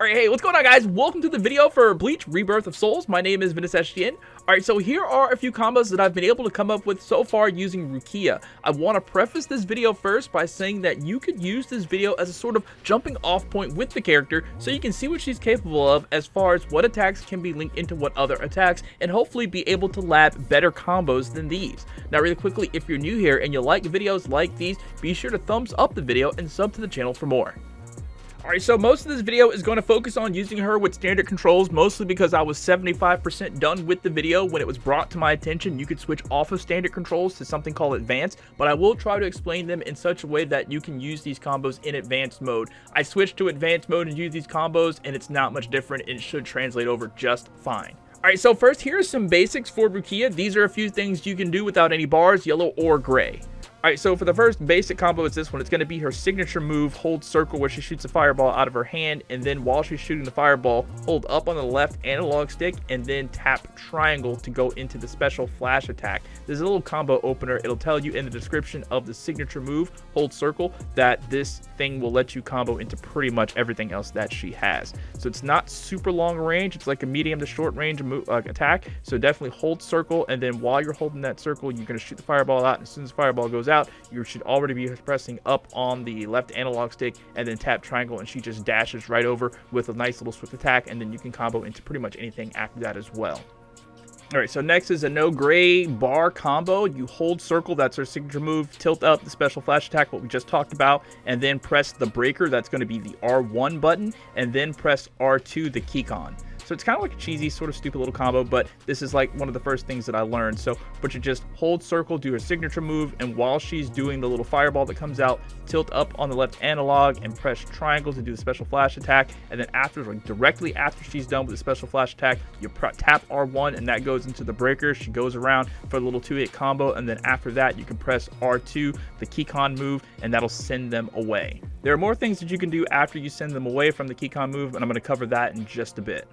Alright, hey, what's going on, guys? Welcome to the video for BLEACH Rebirth of Souls. My name is VinusSGN. Alright, so here are a few combos that I've been able to come up with so far using Rukia. I want to preface this video first by saying that you could use this video as a sort of jumping off point with the character so you can see what she's capable of as far as what attacks can be linked into what other attacks and hopefully be able to lab better combos than these. Now, really quickly, if you're new here and you like videos like these, be sure to thumbs up the video and sub to the channel for more. Alright, so most of this video is going to focus on using her with standard controls, mostly because I was 75% done with the video when it was brought to my attention. You could switch off of standard controls to something called advanced, but I will try to explain them in such a way that you can use these combos in advanced mode. I switched to advanced mode and use these combos, and it's not much different, and it should translate over just fine. Alright, so first, here are some basics for Rukia. These are a few things you can do without any bars, yellow or gray. Alright, so for the first basic combo, it's this one. It's going to be her signature move, hold circle, where she shoots a fireball out of her hand, and then while she's shooting the fireball, hold up on the left analog stick, and then tap triangle to go into the special flash attack. There's a little combo opener. It'll tell you in the description of the signature move, hold circle, that this thing will let you combo into pretty much everything else that she has. So it's not super long range. It's like a medium to short range attack. So definitely hold circle, and then while you're holding that circle, you're going to shoot the fireball out, and as soon as the fireball goes out, you should already be pressing up on the left analog stick and then tap triangle, and she just dashes right over with a nice little swift attack, and then you can combo into pretty much anything after that as well. Alright, so next is a no gray bar combo. You hold circle, that's her signature move, tilt up the special flash attack, what we just talked about, and then press the breaker, that's going to be the R1 button, and then press R2, the Kikon. So it's kind of like a cheesy, sort of stupid little combo, but this is like one of the first things that I learned. But you just hold circle, do her signature move, and while she's doing the little fireball that comes out, tilt up on the left analog and press triangle to do the special flash attack. And then after, like directly after she's done with the special flash attack, you tap R1 and that goes into the breaker. She goes around for a little 2-hit combo, and then after that, you can press R2, the Kikon move, and that'll send them away. There are more things that you can do after you send them away from the Kikon move, and I'm going to cover that in just a bit.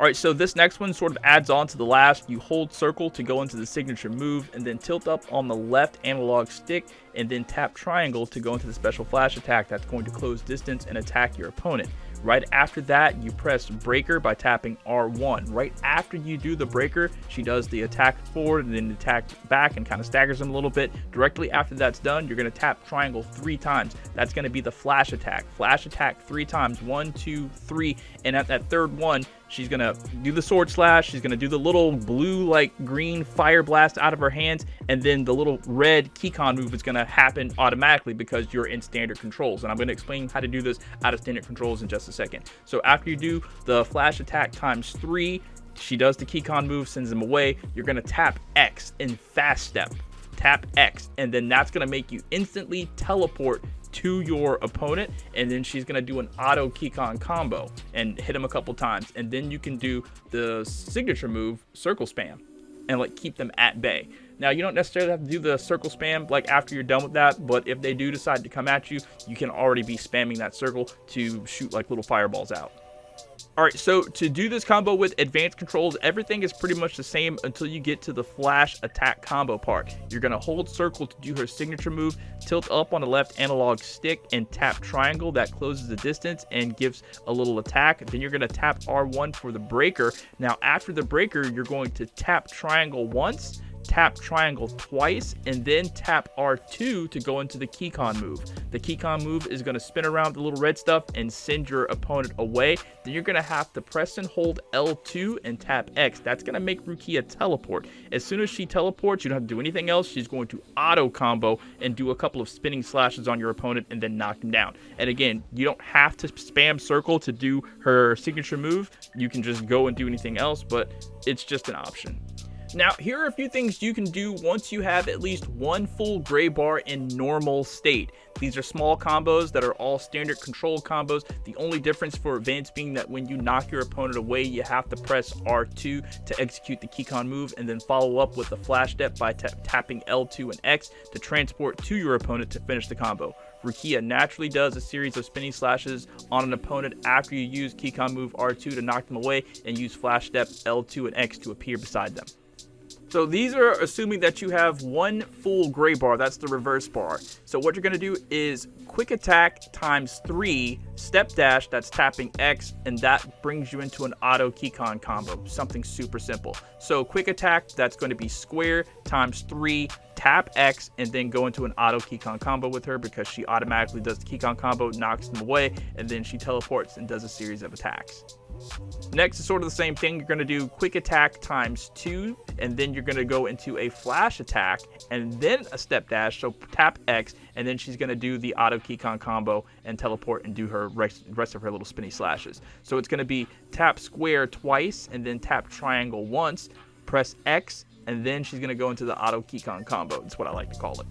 Alright, so this next one sort of adds on to the last. You hold circle to go into the signature move, and then tilt up on the left analog stick, and then tap triangle to go into the special flash attack that's going to close distance and attack your opponent. Right after that, you press breaker by tapping R1. Right after you do the breaker, she does the attack forward and then attack back and kind of staggers them a little bit. Directly after that's done, you're going to tap triangle 3 times. That's going to be the flash attack. Flash attack 3 times. 1, 2, 3. And at that third one, she's going to do the sword slash. She's going to do the little blue, like green fire blast out of her hands. And then the little red Kikon move is going to happen automatically because you're in standard controls. And I'm going to explain how to do this out of standard controls in just a second. So after you do the flash attack times 3, she does the Kikon move, sends them away. You're going to tap X in fast step. Tap X. And then that's going to make you instantly teleport to your opponent, and then she's going to do an auto Kikon combo and hit him a couple times, and then you can do the signature move, circle spam, and like keep them at bay. Now, you don't necessarily have to do the circle spam like after you're done with that, but if they do decide to come at you, you can already be spamming that circle to shoot like little fireballs out. Alright, so to do this combo with advanced controls, everything is pretty much the same until you get to the flash attack combo part. You're going to hold circle to do her signature move, tilt up on the left analog stick, and tap triangle. That closes the distance and gives a little attack. Then you're going to tap R1 for the breaker. Now, after the breaker, you're going to tap triangle once, tap triangle twice, and then tap R2 to go into the Kikon move. The Kikon move is going to spin around the little red stuff and send your opponent away. Then you're going to have to press and hold L2 and tap X. That's going to make Rukia teleport. As soon as she teleports, you don't have to do anything else. She's going to auto combo and do a couple of spinning slashes on your opponent and then knock him down. And again, you don't have to spam circle to do her signature move. You can just go and do anything else, but it's just an option. Now, here are a few things you can do once you have at least one full gray bar in normal state. These are small combos that are all standard control combos. The only difference for advanced being that when you knock your opponent away, you have to press R2 to execute the Kikon move and then follow up with the flash step by tapping L2 and X to transport to your opponent to finish the combo. Rukia naturally does a series of spinning slashes on an opponent after you use Kikon move R2 to knock them away and use flash step L2 and X to appear beside them. So these are assuming that you have one full gray bar. That's the reverse bar. So what you're going to do is quick attack times 3, step dash, that's tapping X, and that brings you into an auto Kikon combo. Something super simple. So quick attack, that's going to be square times 3, tap X, and then go into an auto Kikon combo with her because she automatically does the Kikon combo, knocks them away, and then she teleports and does a series of attacks. Next is sort of the same thing. You're going to do quick attack times 2, and then you're going to go into a flash attack and then a step dash. So tap X, and then she's going to do the auto Kikon combo and teleport and do her rest of her little spinny slashes. So it's going to be tap square twice and then tap triangle once, press X, and then she's going to go into the auto Kikon combo. That's what I like to call it.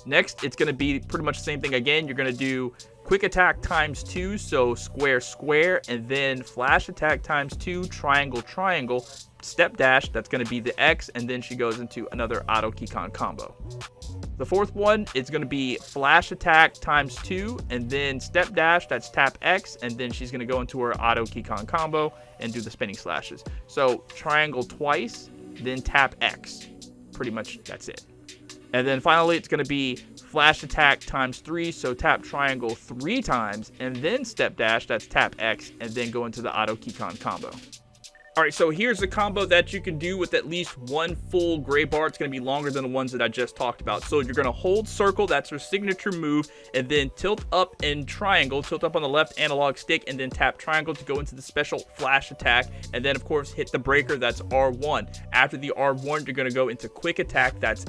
Next, it's going to be pretty much the same thing again. You're going to do quick attack times 2, so square, square, and then flash attack times 2, triangle, triangle, step dash, that's going to be the X, and then she goes into another auto Kikon combo. The fourth one is going to be flash attack times 2, and then step dash, that's tap X, and then she's going to go into her auto Kikon combo and do the spinning slashes. So triangle twice, then tap X. Pretty much that's it. And then finally, it's going to be flash attack times 3, so tap triangle 3 times, and then step dash, that's tap X, and then go into the auto Kikon combo. Alright, so here's a combo that you can do with at least one full gray bar. It's going to be longer than the ones that I just talked about. So you're going to hold circle, that's her signature move, and then tilt up and triangle, tilt up on the left analog stick, and then tap triangle to go into the special flash attack, and then of course hit the breaker, that's R1. After the R1, you're going to go into quick attack, that's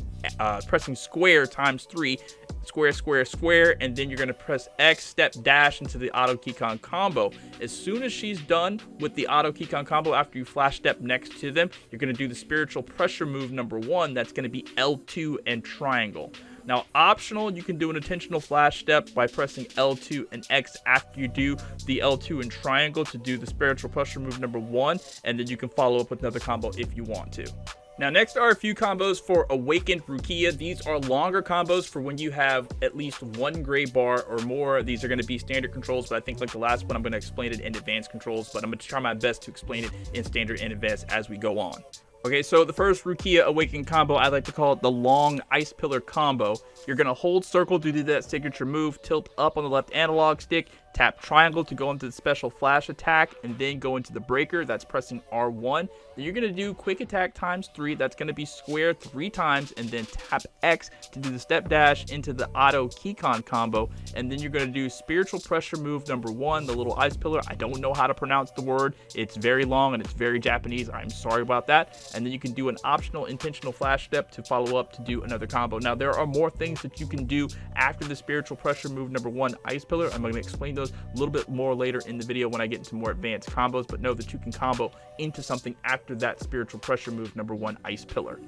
pressing square times 3, square, square, square, and then you're going to press X, step dash into the auto Kikon combo. As soon as she's done with the auto Kikon combo, after you flash step next to them, you're going to do the spiritual pressure move number 1. That's going to be L2 and triangle. Now, optional, you can do an intentional flash step by pressing L2 and X after you do the L2 and triangle to do the spiritual pressure move number 1, and then you can follow up with another combo if you want to. Now, next are a few combos for Awakened Rukia. These are longer combos for when you have at least one gray bar or more. These are going to be standard controls, but I think like the last one, I'm going to explain it in advanced controls, but I'm going to try my best to explain it in standard and advanced as we go on. Okay, so the first Rukia Awakened combo, I like to call it the long ice pillar combo. You're going to hold circle to do that signature move, tilt up on the left analog stick, tap triangle to go into the special flash attack, and then go into the breaker, that's pressing R1. Then you're going to do quick attack times 3, that's going to be square 3 times, and then tap X to do the step dash into the auto Kikon combo, and then you're going to do spiritual pressure move number 1, the little ice pillar. I don't know how to pronounce the word. It's very long and it's very Japanese. I'm sorry about that. And then you can do an optional intentional flash step to follow up to do another combo. Now, there are more things that you can do after the spiritual pressure move number 1, ice pillar. I'm going to explain those a little bit more later in the video when I get into more advanced combos, but know that you can combo into something after that spiritual pressure move number 1, ice pillar.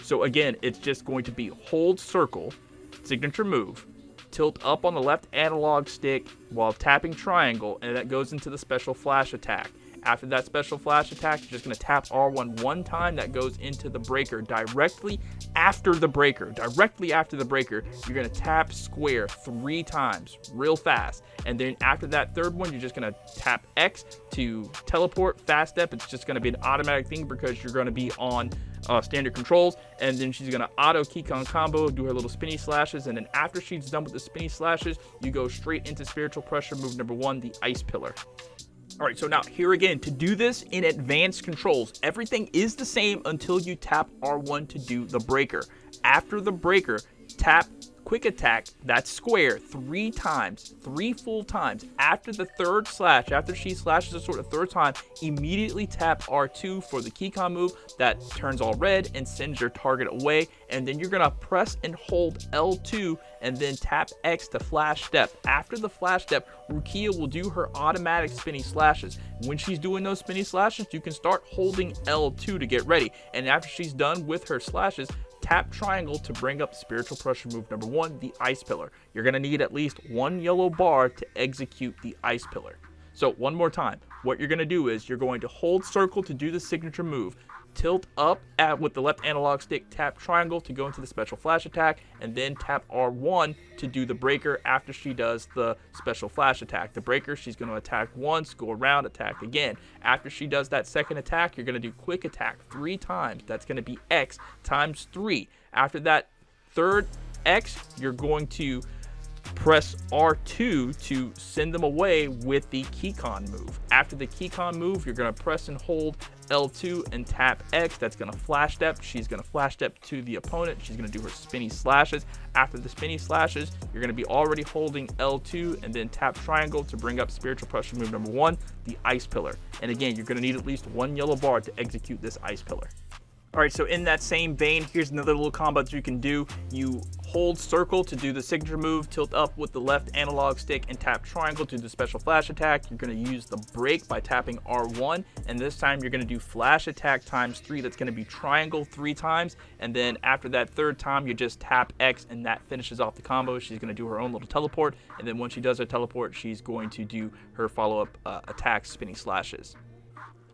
So again, it's just going to be hold circle, signature move, tilt up on the left analog stick while tapping triangle, and that goes into the special flash attack. After that special flash attack, you're just going to tap R1 one time. That goes into the breaker. Directly after the breaker, you're going to tap square 3 times real fast. And then after that third one, you're just going to tap X to teleport fast step. It's just going to be an automatic thing because you're going to be on standard controls. And then she's going to auto Kikon combo, do her little spinny slashes. And then after she's done with the spinny slashes, you go straight into spiritual pressure move number 1, the ice pillar. Alright, so now here again, to do this in advanced controls, everything is the same until you tap R1 to do the breaker. After the breaker, tap quick attack, that's square 3 times, 3 full times. After the third slash, after she slashes a sword a third time, immediately tap R2 for the Kikon move. That turns all red and sends your target away. And then you're going to press and hold L2 and then tap X to flash step. After the flash step, Rukia will do her automatic spinny slashes. When she's doing those spinny slashes, you can start holding L2 to get ready. And after she's done with her slashes, tap triangle to bring up spiritual pressure move number 1, the ice pillar. You're going to need at least 1 yellow bar to execute the ice pillar. So one more time, what you're going to do is you're going to hold circle to do the signature move, tilt up with the left analog stick, tap triangle to go into the special flash attack, and then tap R1 to do the breaker after she does the special flash attack. The breaker, she's going to attack once, go around, attack again. After she does that second attack, you're going to do quick attack 3 times. That's going to be X times 3. After that third X, you're going to press R2 to send them away with the Kikon move. After the Kikon move, you're going to press and hold L2 and tap X. That's going to flash step. She's going to flash step to the opponent. She's going to do her spinny slashes. After the spinny slashes, you're going to be already holding L2 and then tap triangle to bring up spiritual pressure move number 1, the ice pillar. And again, you're going to need at least 1 yellow bar to execute this ice pillar. Alright, so in that same vein, here's another little combo that you can do. You hold circle to do the signature move, tilt up with the left analog stick, and tap triangle to do the special flash attack. You're going to use the break by tapping R1, and this time you're going to do flash attack times 3. That's going to be triangle 3 times, and then after that third time, you just tap X, and that finishes off the combo. She's going to do her own little teleport, and then once she does her teleport, she's going to do her follow-up attack, spinny slashes.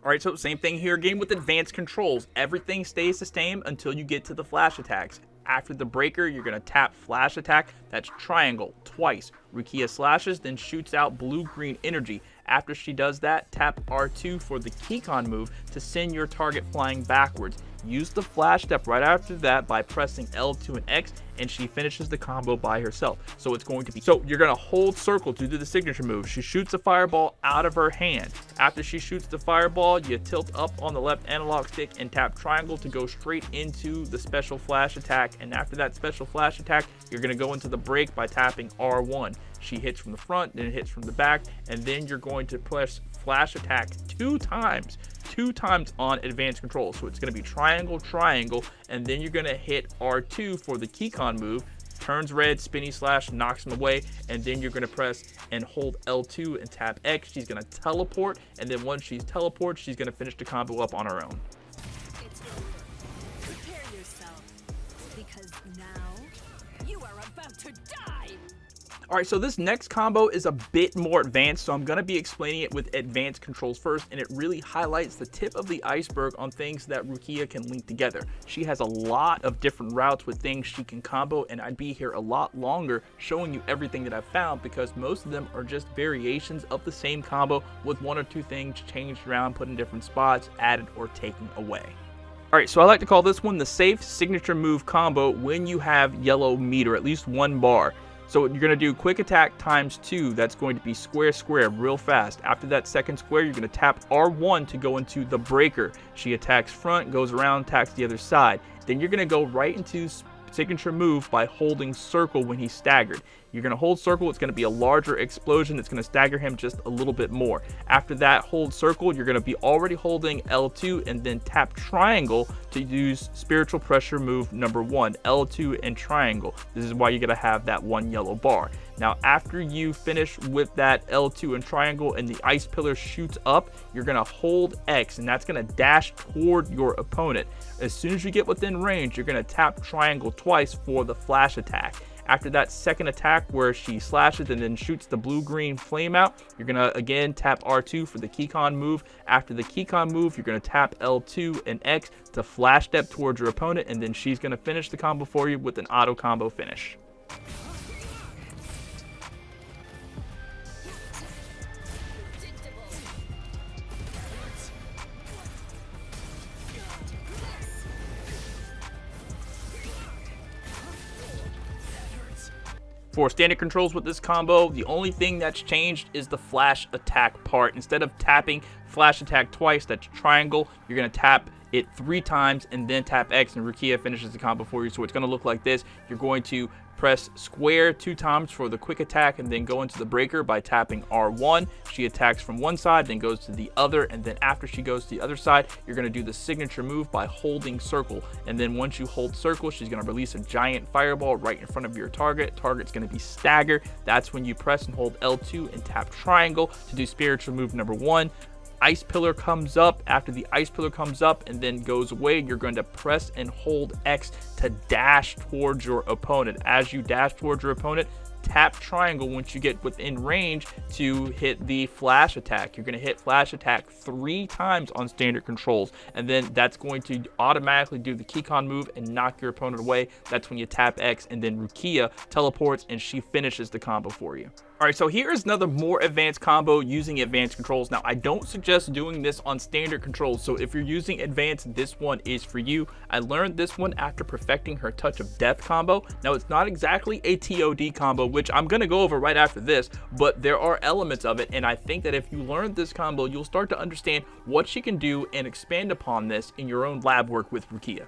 Alright, so same thing here again with advanced controls. Everything stays the same until you get to the flash attacks. After the breaker, you're going to tap flash attack. That's triangle twice. Rukia slashes, then shoots out blue-green energy. After she does that, tap R2 for the Kikon move to send your target flying backwards. Use the flash step right after that by pressing L2 and X, and she finishes the combo by herself. So it's going to be, so you're going to hold circle to do the signature move. She shoots a fireball out of her hand. After she shoots the fireball, you tilt up on the left analog stick and tap triangle to go straight into the special flash attack. And after that special flash attack, you're going to go into the break by tapping R1. She hits from the front, then hits from the back, and then you're going to press flash attack 2 times on advanced control. So it's going to be triangle, triangle, and then you're going to hit R2 for the Kikon move. Turns red, spinny slash, knocks him away, and then you're going to press and hold L2 and tap X. She's going to teleport, and then once she's teleported, she's going to finish the combo up on her own. It's over. Prepare yourself, because now you are about to die. Alright, so this next combo is a bit more advanced, so I'm going to be explaining it with advanced controls first, and it really highlights the tip of the iceberg on things that Rukia can link together. She has a lot of different routes with things she can combo, and I'd be here a lot longer showing you everything that I've found, because most of them are just variations of the same combo with 1 or 2 things changed around, put in different spots, added or taken away. Alright, so I like to call this one the safe signature move combo when you have yellow meter, at least 1 bar. So you're going to do quick attack times 2. That's going to be square, square, real fast. After that second square, you're going to tap R1 to go into the breaker. She attacks front, goes around, attacks the other side. Then you're going to go right into signature move by holding circle when he's staggered. You're going to hold circle. It's going to be a larger explosion. It's going to stagger him just a little bit more. After that hold circle, you're going to be already holding L2 and then tap triangle to use spiritual pressure move number 1, L2 and triangle. This is why you're going to have that 1 yellow bar. Now, after you finish with that L2 and triangle and the ice pillar shoots up, you're going to hold X, and that's going to dash toward your opponent. As soon as you get within range, you're going to tap triangle twice for the flash attack. After that second attack where she slashes and then shoots the blue-green flame out, you're going to again tap R2 for the Kikon move. After the Kikon move, you're going to tap L2 and X to flash step towards your opponent, and then she's going to finish the combo for you with an auto combo finish. For standard controls with this combo, the only thing that's changed is the flash attack part. Instead of tapping flash attack twice, that's triangle, you're going to tap it 3 times and then tap X, and Rukia finishes the combo for you. So it's going to look like this. You're going to press square 2 times for the quick attack and then go into the breaker by tapping R1. She attacks from one side, then goes to the other, and then after she goes to the other side, you're going to do the signature move by holding circle. And then once you hold circle, she's going to release a giant fireball right in front of your target. Target's going to be staggered. That's when you press and hold L2 and tap triangle to do spiritual move number 1. Ice pillar comes up. After the ice pillar comes up and then goes away, you're going to press and hold X to dash towards your opponent. As you dash towards your opponent, tap triangle once you get within range to hit the flash attack. You're going to hit flash attack 3 times on standard controls, and then that's going to automatically do the Kikon move and knock your opponent away. That's when you tap X, and then Rukia teleports and she finishes the combo for you. Alright, so here's another more advanced combo using advanced controls. Now, I don't suggest doing this on standard controls, so if you're using advanced, this one is for you. I learned this one after perfecting her Touch of Death combo. Now, it's not exactly a TOD combo, which I'm going to go over right after this, but there are elements of it, and I think that if you learn this combo, you'll start to understand what she can do and expand upon this in your own lab work with Rukia.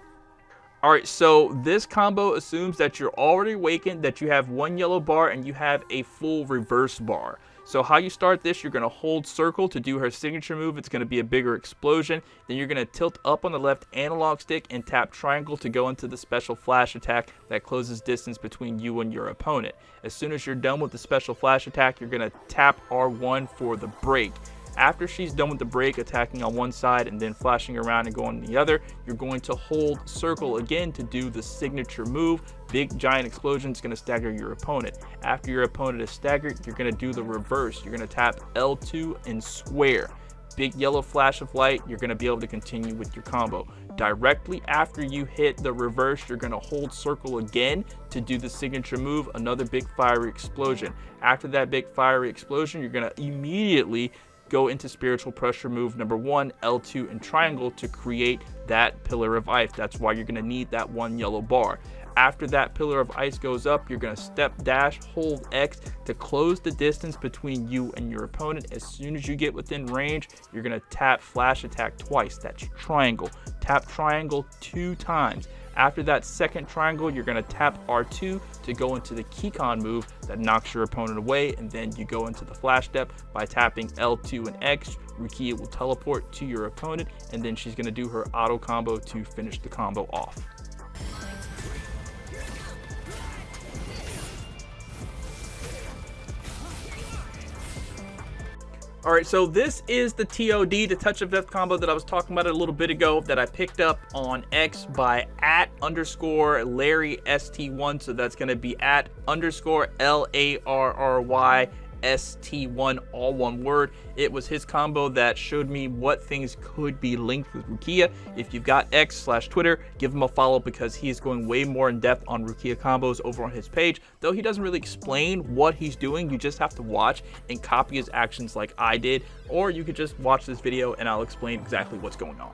Alright, so this combo assumes that you're already awakened, that you have 1 yellow bar, and you have a full reverse bar. So how you start this, you're going to hold circle to do her signature move. It's going to be a bigger explosion. Then you're going to tilt up on the left analog stick and tap triangle to go into the special flash attack that closes distance between you and your opponent. As soon as you're done with the special flash attack, you're going to tap R1 for the break. After she's done with the break, attacking on one side and then flashing around and going on the other, you're going to hold circle again to do the signature move. Big giant explosion is going to stagger your opponent. After your opponent is staggered, you're going to do the reverse. You're going to tap L2 and square. Big yellow flash of light, you're going to be able to continue with your combo. Directly after you hit the reverse, you're going to hold circle again to do the signature move, another big fiery explosion. After that big fiery explosion, you're going to immediately go into spiritual pressure move number 1, L2 and triangle to create that pillar of ice. That's why you're going to need that 1 yellow bar. After that pillar of ice goes up, you're going to step dash, hold X to close the distance between you and your opponent. As soon as you get within range, you're going to tap flash attack twice. That's triangle. Tap triangle 2 times. After that second triangle, you're going to tap R2 to go into the Kikon move that knocks your opponent away, and then you go into the flash step by tapping L2 and X. Rukia will teleport to your opponent, and then she's going to do her auto combo to finish the combo off. Alright, so this is the TOD, the Touch of Death combo that I was talking about a little bit ago that I picked up on X by @_Larry ST1. So that's going to be @_LARRY ST1, all one word. It was his combo that showed me what things could be linked with Rukia. If you've got X/Twitter, give him a follow because he is going way more in depth on Rukia combos over on his page. Though he doesn't really explain what he's doing, you just have to watch and copy his actions like I did, or you could just watch this video and I'll explain exactly what's going on.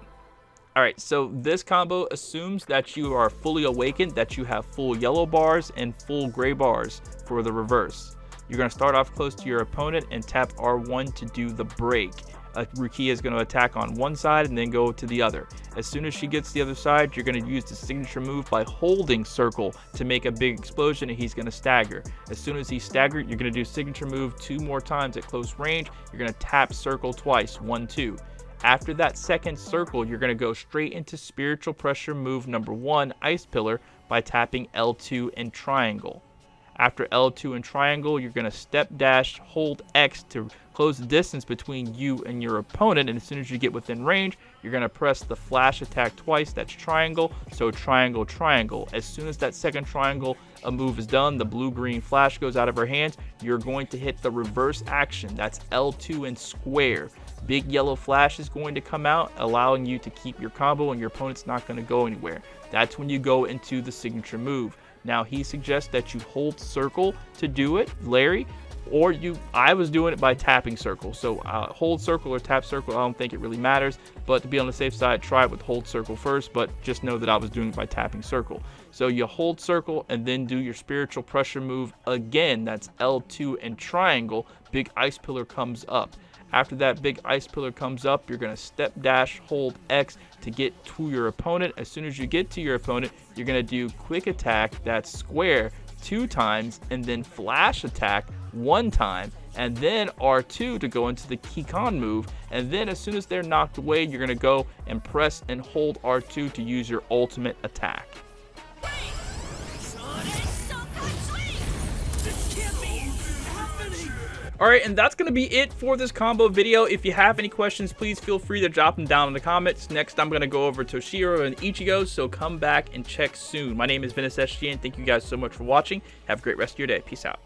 Alright, so this combo assumes that you are fully awakened, that you have full yellow bars and full gray bars for the reverse. You're going to start off close to your opponent and tap R1 to do the break. Rukia is going to attack on one side and then go to the other. As soon as she gets to the other side, you're going to use the signature move by holding circle to make a big explosion, and he's going to stagger. As soon as he's staggered, you're going to do signature move 2 more times at close range. You're going to tap circle twice, 1, 2. After that second circle, you're going to go straight into spiritual pressure move number 1, ice pillar, by tapping L2 and triangle. After L2 and triangle, you're going to step dash, hold X to close the distance between you and your opponent. And as soon as you get within range, you're going to press the flash attack twice. That's triangle. So triangle, triangle. As soon as that second triangle move is done, the blue-green flash goes out of her hands. You're going to hit the reverse action. That's L2 and square. Big yellow flash is going to come out, allowing you to keep your combo, and your opponent's not going to go anywhere. That's when you go into the signature move. Now, he suggests that you hold circle to do it, Larry, or I was doing it by tapping circle. So hold circle or tap circle, I don't think it really matters, but to be on the safe side, try it with hold circle first, but just know that I was doing it by tapping circle. So you hold circle and then do your spiritual pressure move again. That's L2 and triangle. Big ice pillar comes up. After that big ice pillar comes up, you're going to step dash, hold X to get to your opponent. As soon as you get to your opponent, you're going to do quick attack, that's square, 2 times, and then flash attack 1 time, and then R2 to go into the Kikon move. And then as soon as they're knocked away, you're going to go and press and hold R2 to use your ultimate attack. Alright, and that's going to be it for this combo video. If you have any questions, please feel free to drop them down in the comments. Next, I'm going to go over Toshiro and Ichigo, so come back and check soon. My name is SGN. Thank you guys so much for watching. Have a great rest of your day. Peace out.